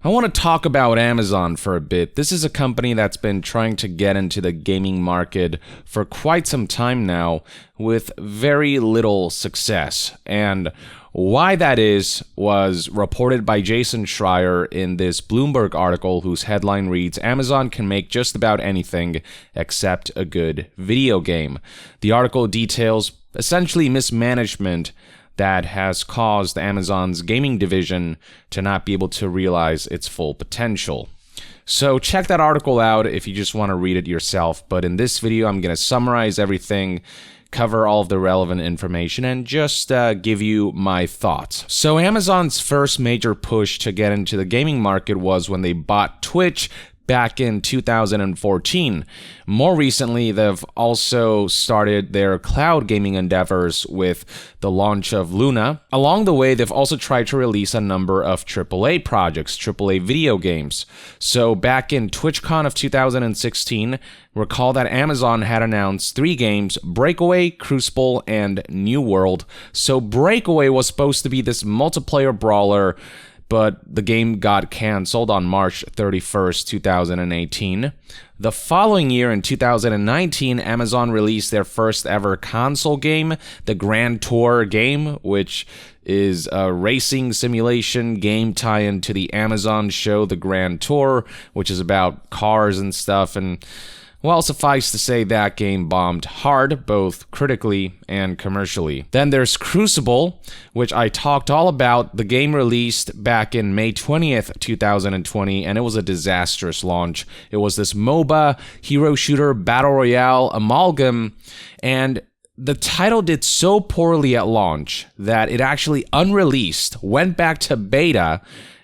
I want to talk about Amazon for a bit. This is a company that's been trying to get into the gaming market for quite some time now with very little success. And why that is was reported by Jason Schreier in this Bloomberg article whose headline reads, "Amazon can make just about anything except a good video game." The article details essentially mismanagement that has caused Amazon's gaming division to not be able to realize its full potential. So check that article out if you just want to read it yourself, but in this video I'm going to summarize everything, cover all of the relevant information, and just give you my thoughts. So Amazon's first major push to get into the gaming market was when they bought Twitch back in 2014. More recently, they've also started their cloud gaming endeavors with the launch of Luna. Along the way, they've also tried to release a number of AAA projects, AAA video games. So back in TwitchCon of 2016, recall that Amazon had announced 3 games, Breakaway, Crucible, and New World. So Breakaway was supposed to be this multiplayer brawler, but the game got canceled on March 31st, 2018. The following year, in 2019, Amazon released their first ever console game, the Grand Tour game, which is a racing simulation game tie-in to the Amazon show, the Grand Tour, which is about cars and stuff, and well, suffice to say that game bombed hard, both critically and commercially. Then there's Crucible, which I talked all about. The game released back in May 20th, 2020, and it was a disastrous launch. It was this MOBA, hero shooter, battle royale amalgam, and the title did so poorly at launch that it actually unreleased, went back to beta,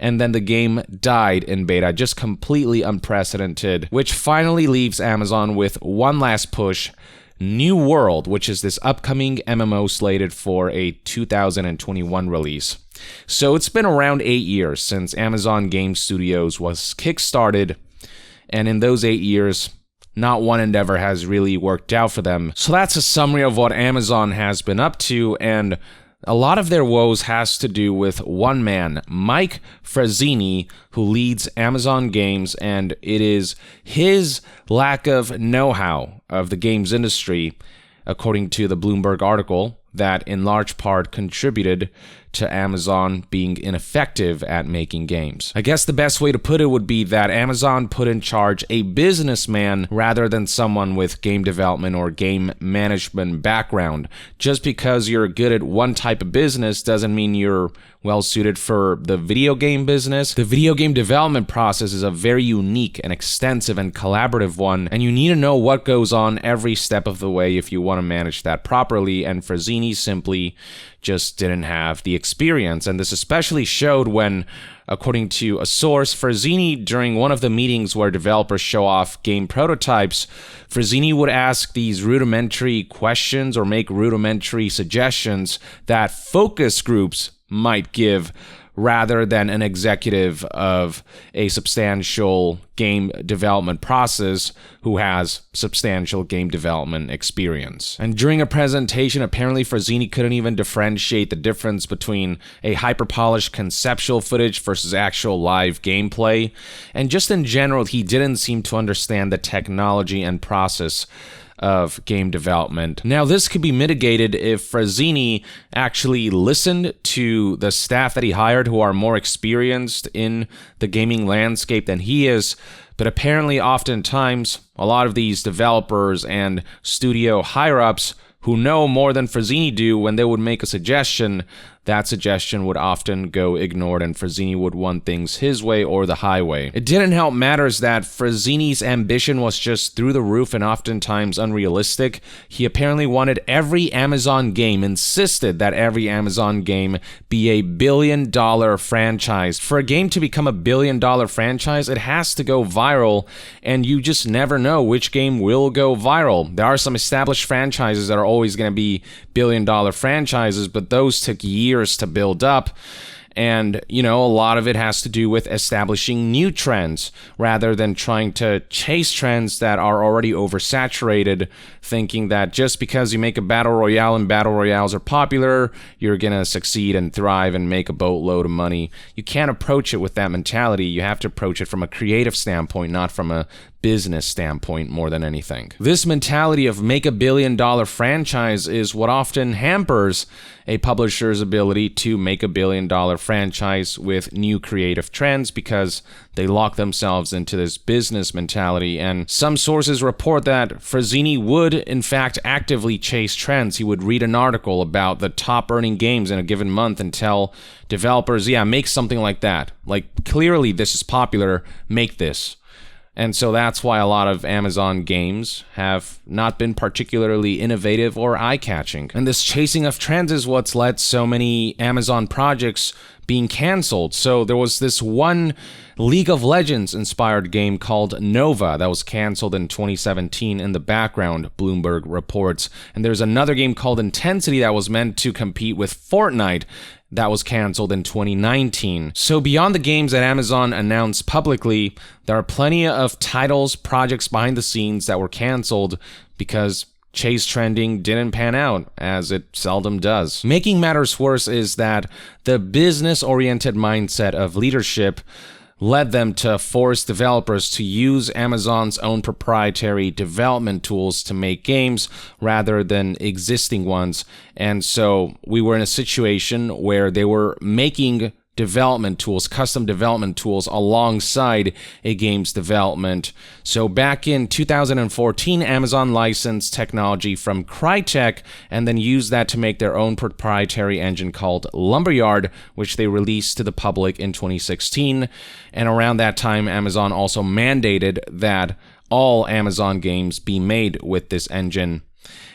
and then the game died in beta, just completely unprecedented, which finally leaves Amazon with one last push, New World, which is this upcoming MMO slated for a 2021 release. So it's been around 8 years since Amazon Game Studios was kickstarted, and in those 8 years, not one endeavor has really worked out for them. So that's a summary of what Amazon has been up to, and a lot of their woes has to do with one man, Mike Frazzini, who leads Amazon Games, and it is his lack of know-how of the games industry, according to the Bloomberg article, that in large part contributed to Amazon being ineffective at making games. I guess the best way to put it would be that Amazon put in charge a businessman rather than someone with game development or game management background. Just because you're good at one type of business doesn't mean you're well suited for the video game business. The video game development process is a very unique and extensive and collaborative one, and you need to know what goes on every step of the way if you want to manage that properly, and Frazzini simply just didn't have the experience. And this especially showed when, according to a source, Frazzini, during one of the meetings where developers show off game prototypes, Frazzini would ask these rudimentary questions or make rudimentary suggestions that focus groups might give, rather than an executive of a substantial game development process who has substantial game development experience. And during a presentation, apparently Frazzini couldn't even differentiate the difference between a hyper-polished conceptual footage versus actual live gameplay. And just in general, he didn't seem to understand the technology and process of game development. Now, this could be mitigated if Frazzini actually listened to the staff that he hired who are more experienced in the gaming landscape than he is, but apparently oftentimes a lot of these developers and studio higher-ups who know more than Frazzini do, when they would make a suggestion, that suggestion would often go ignored, and Frazzini would want things his way or the highway. It didn't help matters that Frazzini's ambition was just through the roof and oftentimes unrealistic. He apparently wanted every Amazon game, insisted that every Amazon game be a billion-dollar franchise. For a game to become a billion-dollar franchise, it has to go viral, and you just never know which game will go viral. There are some established franchises that are always going to be billion-dollar franchises, but those took years to build up. And, you know, a lot of it has to do with establishing new trends rather than trying to chase trends that are already oversaturated, thinking that just because you make a battle royale and battle royales are popular, you're going to succeed and thrive and make a boatload of money. You can't approach it with that mentality. You have to approach it from a creative standpoint, not from a business standpoint more than anything. This mentality of make $1 billion franchise is what often hampers a publisher's ability to make $1 billion franchise with new creative trends because they lock themselves into this business mentality. And some sources report that Frazzini would, in fact, actively chase trends. He would read an article about the top earning games in a given month and tell developers, yeah, make something like that. Like, clearly this is popular, make this. And so that's why a lot of Amazon games have not been particularly innovative or eye-catching. And this chasing of trends is what's led so many Amazon projects being canceled. So there was this one League of Legends inspired game called Nova that was canceled in 2017 in the background, Bloomberg reports. And there's another game called Intensity that was meant to compete with Fortnite that was canceled in 2019. So beyond the games that Amazon announced publicly, there are plenty of titles, projects behind the scenes that were canceled because chase trending didn't pan out, as it seldom does. Making matters worse is that the business-oriented mindset of leadership led them to force developers to use Amazon's own proprietary development tools to make games rather than existing ones. And so we were in a situation where they were making development tools, custom development tools alongside a game's development. So back in 2014, Amazon licensed technology from Crytek and then used that to make their own proprietary engine called Lumberyard, which they released to the public in 2016. And around that time, Amazon also mandated that all Amazon games be made with this engine.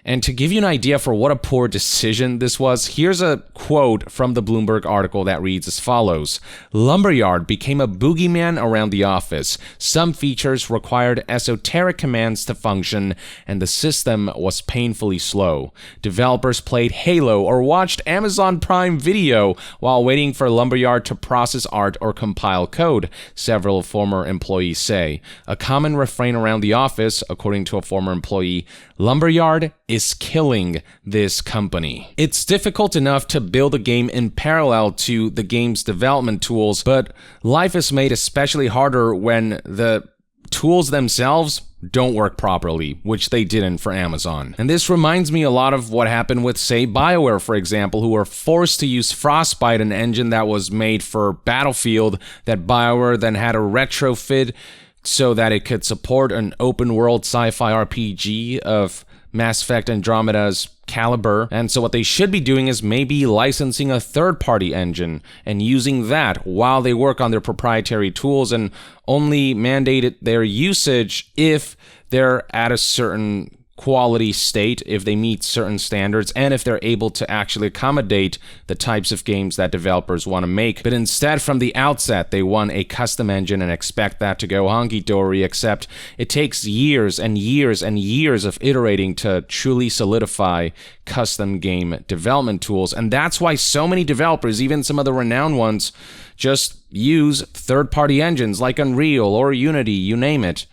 And to give you an idea for what a poor decision this was, here's a quote from the Bloomberg article that reads as follows. Lumberyard became a boogeyman around the office. Some features required esoteric commands to function, and the system was painfully slow. Developers played Halo or watched Amazon Prime Video while waiting for Lumberyard to process art or compile code, several former employees say. A common refrain around the office, according to a former employee, Lumberyard is killing this company. It's difficult enough to build a game in parallel to the game's development tools, but life is made especially harder when the tools themselves don't work properly, which they didn't for Amazon. And this reminds me a lot of what happened with, say, BioWare, for example, who were forced to use Frostbite, an engine that was made for Battlefield, that BioWare then had to retrofit so that it could support an open-world sci-fi RPG of Mass Effect Andromeda's caliber. And so what they should be doing is maybe licensing a third-party engine and using that while they work on their proprietary tools, and only mandate their usage if they're at a certain quality state, if they meet certain standards, and if they're able to actually accommodate the types of games that developers want to make. But instead, from the outset, they want a custom engine and expect that to go honky-dory, except it takes years and years and years of iterating to truly solidify custom game development tools. And that's why so many developers, even some of the renowned ones, just use third-party engines like Unreal or Unity, you name it.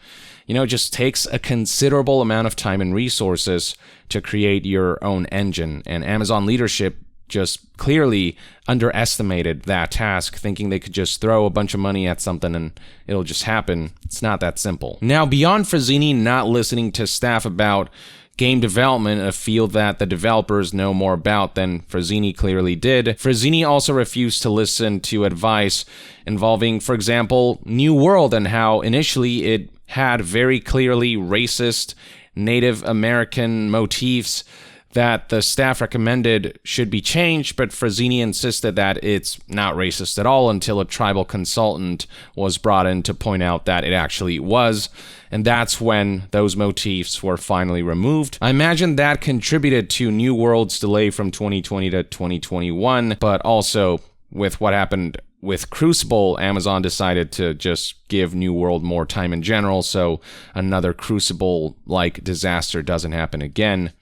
You know, it just takes a considerable amount of time and resources to create your own engine. And Amazon leadership just clearly underestimated that task, thinking they could just throw a bunch of money at something and it'll just happen. It's not that simple. Now, beyond Frazzini not listening to staff about game development, a field that the developers know more about than Frazzini clearly did, Frazzini also refused to listen to advice involving, for example, New World and how initially it had very clearly racist Native American motifs that the staff recommended should be changed, but Frazzini insisted that it's not racist at all until a tribal consultant was brought in to point out that it actually was, and that's when those motifs were finally removed. I imagine that contributed to New World's delay from 2020 to 2021, but also with what happened with Crucible, Amazon decided to just give New World more time in general, so another Crucible-like disaster doesn't happen again.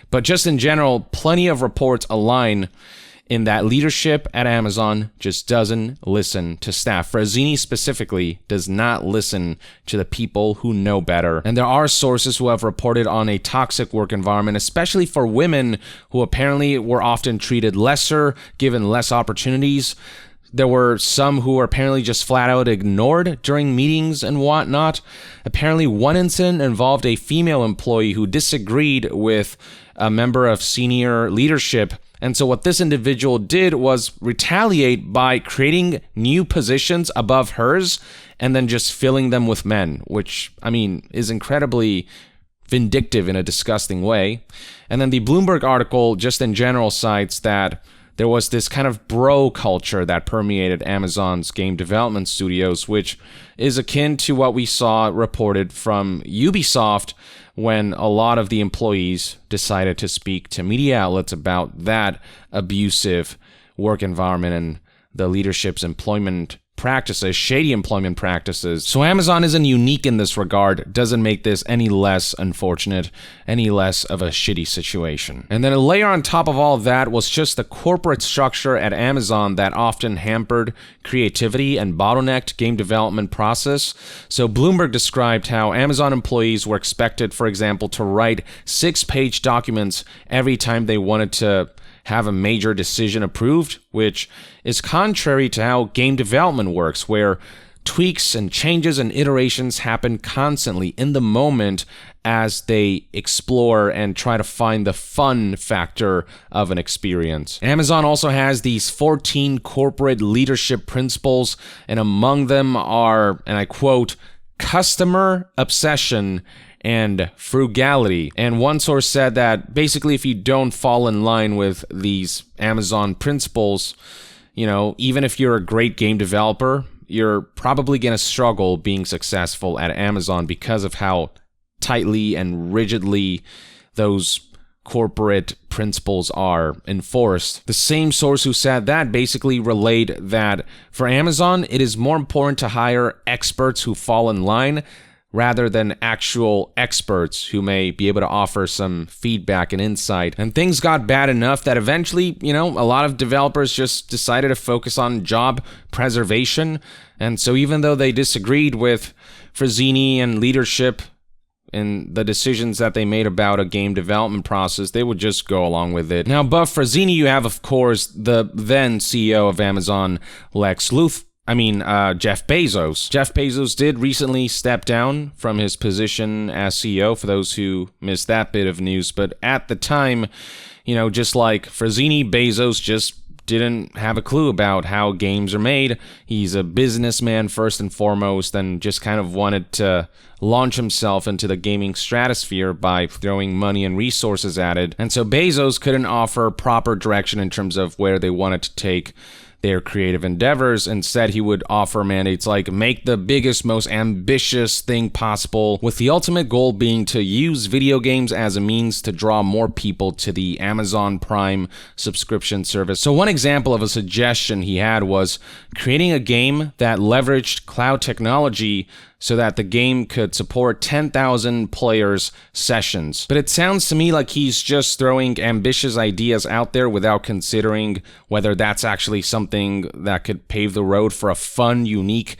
But just in general, plenty of reports align in that leadership at Amazon just doesn't listen to staff. Frazzini specifically does not listen to the people who know better. And there are sources who have reported on a toxic work environment, especially for women who apparently were often treated lesser, given less opportunities. There were some who were apparently just flat out ignored during meetings and whatnot. Apparently, one incident involved a female employee who disagreed with a member of senior leadership. And so what this individual did was retaliate by creating new positions above hers and then just filling them with men, which, I mean, is incredibly vindictive in a disgusting way. And then the Bloomberg article just in general cites that there was this kind of bro culture that permeated Amazon's game development studios, which is akin to what we saw reported from Ubisoft when a lot of the employees decided to speak to media outlets about that abusive work environment and the leadership's employment practices, shady employment practices. So Amazon isn't unique in this regard, doesn't make this any less unfortunate, any less of a shitty situation. And then a layer on top of all of that was just the corporate structure at Amazon that often hampered creativity and bottlenecked game development process. So Bloomberg described how Amazon employees were expected, for example, to write 6-page documents every time they wanted to have a major decision approved, which is contrary to how game development works, where tweaks and changes and iterations happen constantly in the moment as they explore and try to find the fun factor of an experience. Amazon also has these 14 corporate leadership principles, and among them are, and I quote, customer obsession and frugality. And one source said that basically if you don't fall in line with these Amazon principles, you know, even if you're a great game developer, you're probably going to struggle being successful at Amazon because of how tightly and rigidly those corporate principles are enforced. The same source who said that basically relayed that for Amazon, it is more important to hire experts who fall in line rather than actual experts who may be able to offer some feedback and insight. And things got bad enough that eventually, you know, a lot of developers just decided to focus on job preservation. And so even though they disagreed with Frazzini and leadership in the decisions that they made about a game development process, they would just go along with it. Now, above Frazzini, you have, of course, the then CEO of Amazon, Jeff Bezos. Jeff Bezos did recently step down from his position as CEO, for those who missed that bit of news. But at the time, you know, just like Frazzini, Bezos just didn't have a clue about how games are made. He's a businessman first and foremost, and just kind of wanted to launch himself into the gaming stratosphere by throwing money and resources at it. And so Bezos couldn't offer proper direction in terms of where they wanted to take their creative endeavors. Instead, he would offer mandates like make the biggest, most ambitious thing possible, with the ultimate goal being to use video games as a means to draw more people to the Amazon Prime subscription service. So one example of a suggestion he had was creating a game that leveraged cloud technology so that the game could support 10,000 players sessions. But it sounds to me like he's just throwing ambitious ideas out there without considering whether that's actually something that could pave the road for a fun, unique,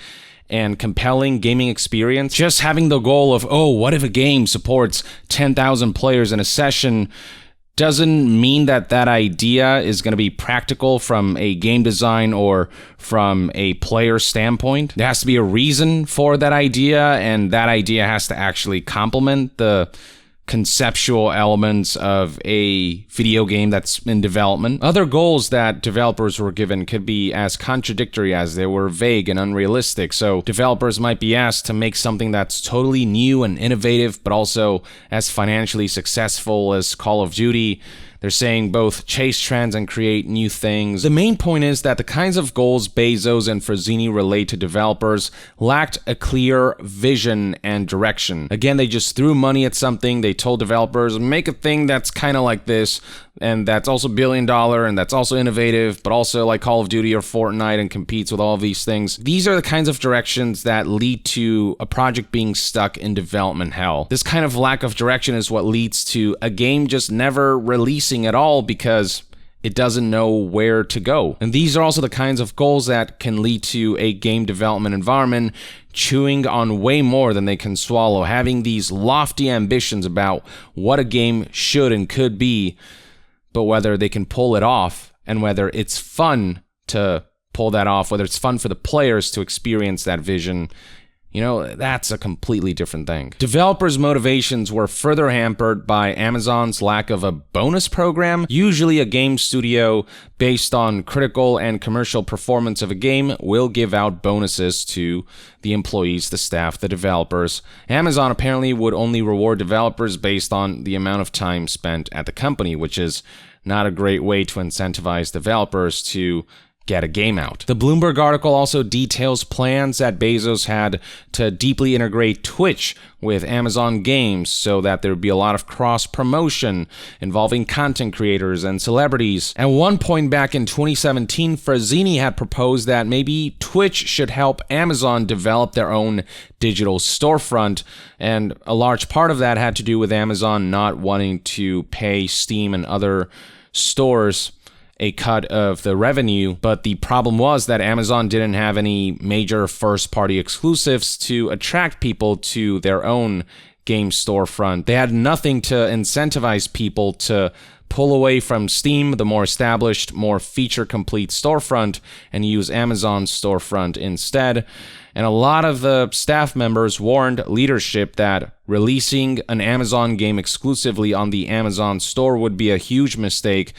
and compelling gaming experience. Just having the goal of, oh, what if a game supports 10,000 players in a session doesn't mean that that idea is going to be practical from a game design or from a player standpoint. There has to be a reason for that idea, and that idea has to actually complement the conceptual elements of a video game that's in development. Other goals that developers were given could be as contradictory as they were vague and unrealistic. So developers might be asked to make something that's totally new and innovative, but also as financially successful as Call of Duty. They're saying both chase trends and create new things. The main point is that the kinds of goals Bezos and Frazzini relate to developers lacked a clear vision and direction. Again, they just threw money at something. They told developers, make a thing that's kind of like this, and that's also $1 billion, and that's also innovative, but also like Call of Duty or Fortnite and competes with all of these things. These are the kinds of directions that lead to a project being stuck in development hell. This kind of lack of direction is what leads to a game just never releasing at all because it doesn't know where to go. And these are also the kinds of goals that can lead to a game development environment chewing on way more than they can swallow, having these lofty ambitions about what a game should and could be, but whether they can pull it off and whether it's fun to pull that off, whether it's fun for the players to experience that vision, that's a completely different thing. Developers' motivations were further hampered by Amazon's lack of a bonus program. Usually a game studio, based on critical and commercial performance of a game, will give out bonuses to the employees, the staff, the developers. Amazon apparently would only reward developers based on the amount of time spent at the company, which is not a great way to incentivize developers to get a game out. The Bloomberg article also details plans that Bezos had to deeply integrate Twitch with Amazon games so that there would be a lot of cross-promotion involving content creators and celebrities. At one point back in 2017, Frazzini had proposed that maybe Twitch should help Amazon develop their own digital storefront, and a large part of that had to do with Amazon not wanting to pay Steam and other stores a cut of the revenue, but the problem was that Amazon didn't have any major first-party exclusives to attract people to their own game storefront. They had nothing to incentivize people to pull away from Steam, the more established, more feature-complete storefront, and use Amazon's storefront instead. And a lot of the staff members warned leadership that releasing an Amazon game exclusively on the Amazon store would be a huge mistake.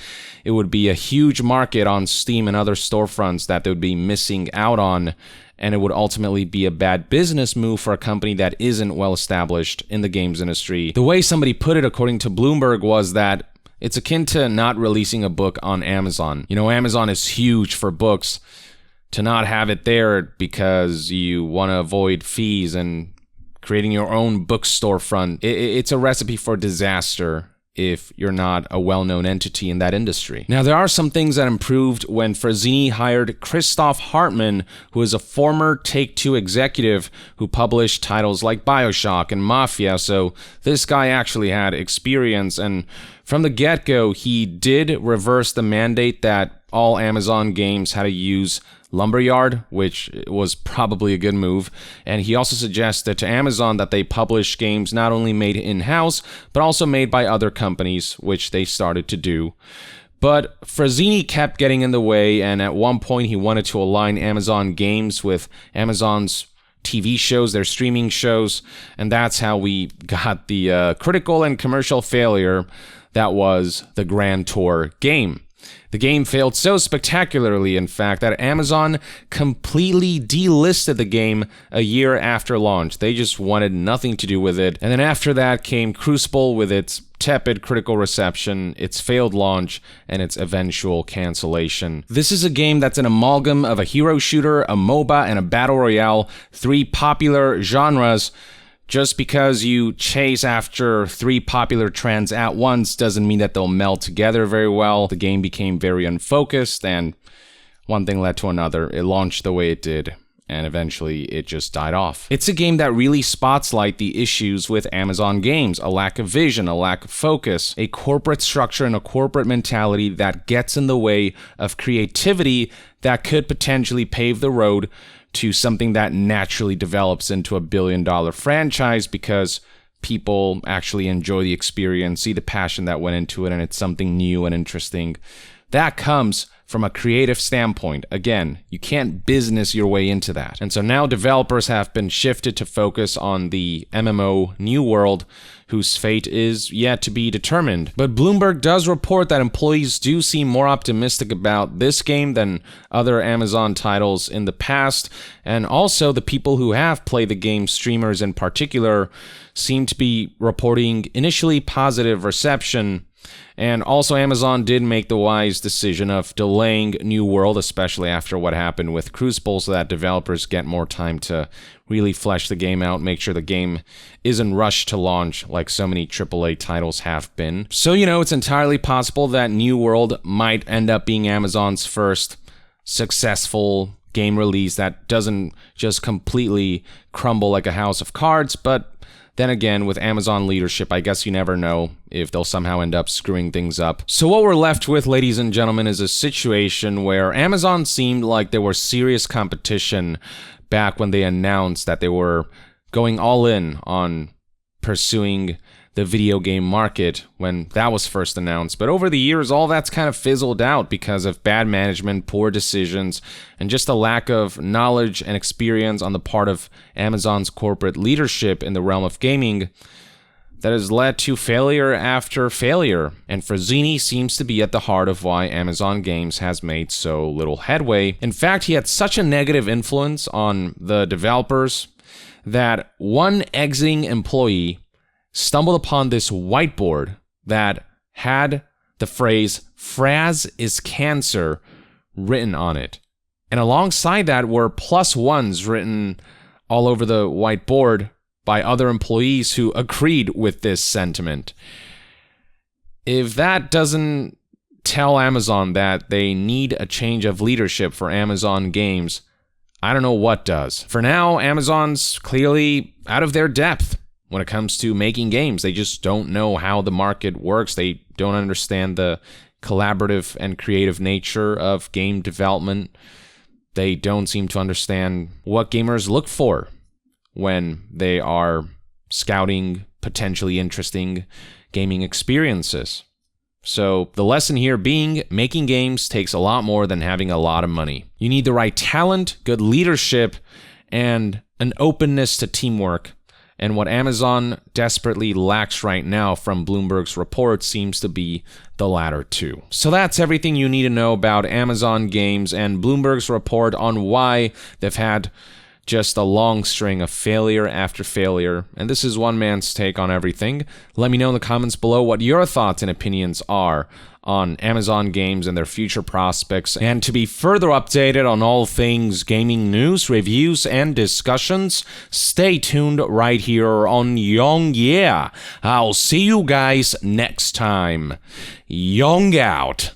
It would be a huge market on Steam and other storefronts that they would be missing out on, and it would ultimately be a bad business move for a company that isn't well established in the games industry. The way somebody put it, according to Bloomberg, was that it's akin to not releasing a book on Amazon. Amazon is huge for books. To not have it there because you want to avoid fees and creating your own book storefront, it's a recipe for disaster if you're not a well-known entity in that industry. Now, there are some things that improved when Frazzini hired Christoph Hartmann, who is a former Take-Two executive who published titles like BioShock and Mafia, so this guy actually had experience, and from the get-go, he did reverse the mandate that all Amazon games had to use Lumberyard, which was probably a good move, and he also suggested to Amazon that they publish games not only made in-house, but also made by other companies, which they started to do. But Frazzini kept getting in the way, and at one point he wanted to align Amazon games with Amazon's TV shows, their streaming shows, and that's how we got the critical and commercial failure that was the Grand Tour game. The game failed so spectacularly, in fact, that Amazon completely delisted the game a year after launch. They just wanted nothing to do with it. And then after that came Crucible with its tepid critical reception, its failed launch, and its eventual cancellation. This is a game that's an amalgam of a hero shooter, a MOBA, and a battle royale, three popular genres. Just because you chase after three popular trends at once doesn't mean that they'll meld together very well. The game became very unfocused, and one thing led to another. It launched the way it did, and eventually it just died off. It's a game that really spotlights the issues with Amazon games: a lack of vision, a lack of focus, a corporate structure and a corporate mentality that gets in the way of creativity that could potentially pave the road to something that naturally develops into a billion-dollar franchise because people actually enjoy the experience, see the passion that went into it, and it's something new and interesting. That comes from a creative standpoint. Again, you can't business your way into that. And so now developers have been shifted to focus on the MMO New World, whose fate is yet to be determined. But Bloomberg does report that employees do seem more optimistic about this game than other Amazon titles in the past, and also the people who have played the game, streamers in particular, seem to be reporting initially positive reception. And also Amazon did make the wise decision of delaying New World, especially after what happened with Crucible, so that developers get more time to really flesh the game out, make sure the game isn't rushed to launch like so many AAA titles have been. So, it's entirely possible that New World might end up being Amazon's first successful game release that doesn't just completely crumble like a house of cards, but then again, with Amazon leadership, I guess you never know if they'll somehow end up screwing things up. So what we're left with, ladies and gentlemen, is a situation where Amazon seemed like there was serious competition back when they announced that they were going all in on pursuing the video game market when that was first announced. But over the years, all that's kind of fizzled out because of bad management, poor decisions, and just a lack of knowledge and experience on the part of Amazon's corporate leadership in the realm of gaming that has led to failure after failure. And Frazzini seems to be at the heart of why Amazon Games has made so little headway. In fact, he had such a negative influence on the developers that one exiting employee stumbled upon this whiteboard that had the phrase "Fraz is cancer" written on it. And alongside that were +1s written all over the whiteboard by other employees who agreed with this sentiment. If that doesn't tell Amazon that they need a change of leadership for Amazon Games, I don't know what does. For now, Amazon's clearly out of their depth when it comes to making games. They just don't know how the market works. They don't understand the collaborative and creative nature of game development. They don't seem to understand what gamers look for when they are scouting potentially interesting gaming experiences. So the lesson here being, making games takes a lot more than having a lot of money. You need the right talent, good leadership, and an openness to teamwork. And what Amazon desperately lacks right now from Bloomberg's report seems to be the latter two. So that's everything you need to know about Amazon Games and Bloomberg's report on why they've had just a long string of failure after failure. And this is one man's take on everything. Let me know in the comments below what your thoughts and opinions are on Amazon Games and their future prospects. And to be further updated on all things gaming news, reviews, and discussions, stay tuned right here on Young Yeah. I'll see you guys next time. Young out.